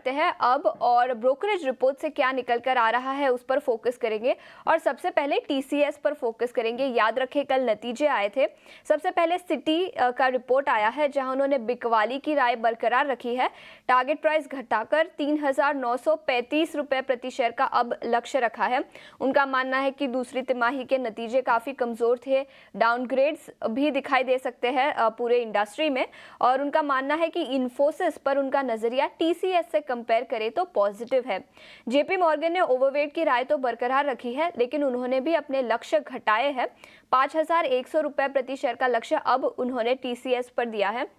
बढ़ते हैं अब और ब्रोकरेज रिपोर्ट से क्या निकल कर आ रहा है उस पर फोकस करेंगे और सबसे पहले टीसीएस पर फोकस करेंगे। याद रखें कल नतीजे आए थे। सबसे पहले सिटी का रिपोर्ट आया है जहां उन्होंने बिकवाली की राय बरकरार रखी है। टारगेट प्राइस घटाकर 3,935 रुपए प्रति शेयर का अब लक्ष्य रखा है। उनका मानना है कि दूसरी तिमाही के नतीजे काफी कमजोर थे, डाउनग्रेड्स भी दिखाई दे सकते हैं पूरे इंडस्ट्री में, और उनका मानना है कि इन्फोसिस पर उनका नजरिया टीसीएस से कंपेयर करें तो पॉजिटिव है। जेपी मॉर्गन ने ओवरवेट की राय तो बरकरार रखी है, लेकिन उन्होंने भी अपने लक्ष्य घटाए हैं। 5,100 रुपए प्रति शेयर का लक्ष्य अब उन्होंने टीसीएस पर दिया है।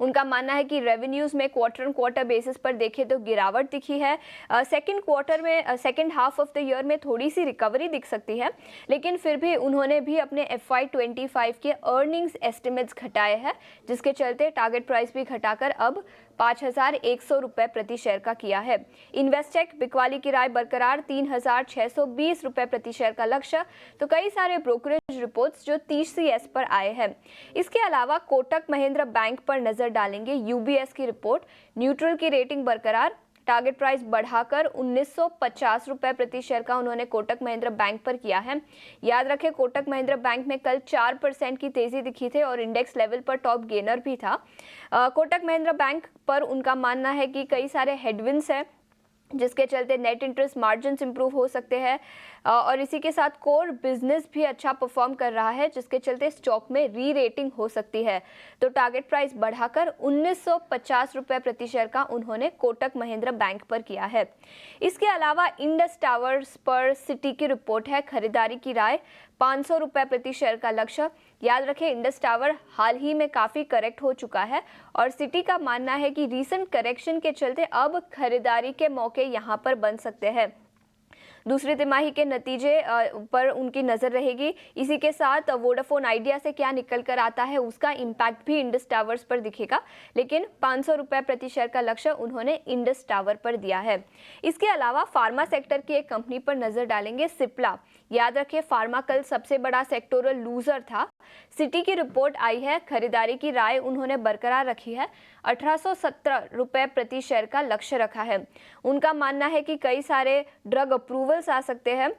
उनका मानना है कि रेवेन्यूज में क्वार्टर ऑन क्वार्टर बेसिस पर देखें तो गिरावट दिखी है। सेकंड क्वार्टर में second half of the year में थोड़ी सी रिकवरी दिख सकती है, लेकिन फिर भी उन्होंने भी अपने FY25 के अर्निंग्स एस्टिमेट्स घटाए हैं, जिसके चलते टारगेट प्राइस भी घटाकर अब 5,100 रुपए प्रति शेयर का किया है। इन्वेस्टेक बिकवाली की राय बरकरार, 3,620 रुपए प्रति शेयर का लक्ष्य। तो कई सारे ब्रोकरेज रिपोर्ट्स जो TCS पर आए हैं। इसके अलावा कोटक महिंद्रा बैंक पर नजर डालेंगे। UBS की रिपोर्ट, न्यूट्रल की रेटिंग बरकरार, टारगेट प्राइस बढ़ाकर 1950 रुपए प्रति शेयर का उन्होंने कोटक महिंद्रा बैंक पर किया है। याद रखें कोटक महिंद्रा बैंक में कल 4% की तेजी दिखी थी और इंडेक्स लेवल पर टॉप गेनर भी था। कोटक महिंद्रा बैंक पर उनका मानना है कि कई सारे हेडविंड्स हैं, जिसके चलते नेट इंटरेस्ट मार्जिन्स इंप्रूव हो सकते हैं, और इसी के साथ कोर बिजनेस भी अच्छा परफॉर्म कर रहा है, जिसके चलते स्टॉक में री रेटिंग हो सकती है। तो टारगेट प्राइस बढ़ाकर 1950 रुपए प्रति शेयर का उन्होंने कोटक महिंद्रा बैंक पर किया है। इसके अलावा इंडस टावर्स पर सिटी की रिपोर्ट है, खरीदारी की राय 500 रुपए प्रति शेयर का लक्ष्य। याद रखें इंडस टावर हाल ही में काफी करेक्ट हो चुका है और सिटी का मानना है कि रीसेंट करेक्शन के चलते अब खरीदारी के मौके यहां पर बन सकते हैं। दूसरी तिमाही के नतीजे पर उनकी नजर रहेगी। इसी के साथ वोडाफोन आइडिया से क्या निकल कर आता है उसका इम्पैक्ट भी इंडस टावर्स पर दिखेगा, लेकिन 500 रुपए प्रति शेयर का लक्ष्य उन्होंने इंडस टावर पर दिया है। इसके अलावा फार्मा सेक्टर की एक कंपनी पर नजर डालेंगे, सिप्ला। याद रखें फार्मा कल सबसे बड़ा सेक्टोरल लूजर था। सिटी की रिपोर्ट आई है, खरीदारी की राय उन्होंने बरकरार रखी है, 1817 रुपए प्रति शेयर का लक्ष्य रखा है। उनका मानना है कि कई सारे ड्रग अप्रूवल्स आ सकते हैं,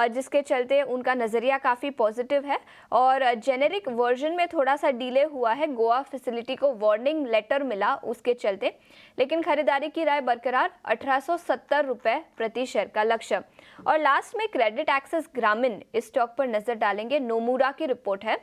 जिसके चलते उनका नजरिया काफी पॉजिटिव है, और जेनेरिक वर्जन में थोड़ा सा डिले हुआ है, गोवा फैसिलिटी को वार्निंग लेटर मिला उसके चलते, लेकिन खरीदारी की राय बरकरार, 1870 रुपए प्रति शेयर का लक्ष्य। और लास्ट में क्रेडिट एक्सेस ग्रामीण इस स्टॉक पर नजर डालेंगे। नोमुरा की रिपोर्ट है,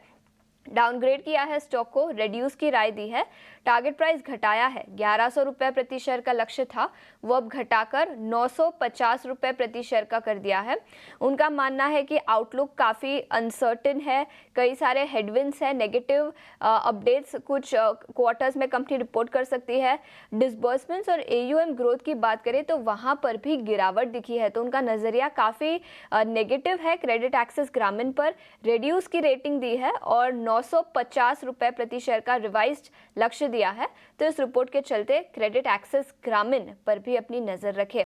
डाउनग्रेड किया है स्टॉक को, रेड्यूस की राय दी है, टारगेट प्राइस घटाया है, 1100 रुपए प्रति शेयर का लक्ष्य था, वो अब घटाकर 950 रुपए प्रति शेयर का कर दिया है। उनका मानना है कि आउटलुक काफ़ी अनसर्टेन है, कई सारे हेडविंड्स हैं, नेगेटिव अपडेट्स कुछ क्वार्टर्स में कंपनी रिपोर्ट कर सकती है। डिसबर्समेंट्स और AUM ग्रोथ की बात करें तो वहाँ पर भी गिरावट दिखी है, तो उनका नज़रिया काफ़ी नेगेटिव है। क्रेडिट एक्सेस ग्रामीण पर रेड्यूस की रेटिंग दी है और 950 रुपए प्रति शेयर का रिवाइज्ड लक्ष्य दिया है। तो इस रिपोर्ट के चलते क्रेडिट एक्सेस ग्रामीण पर भी अपनी नजर रखें।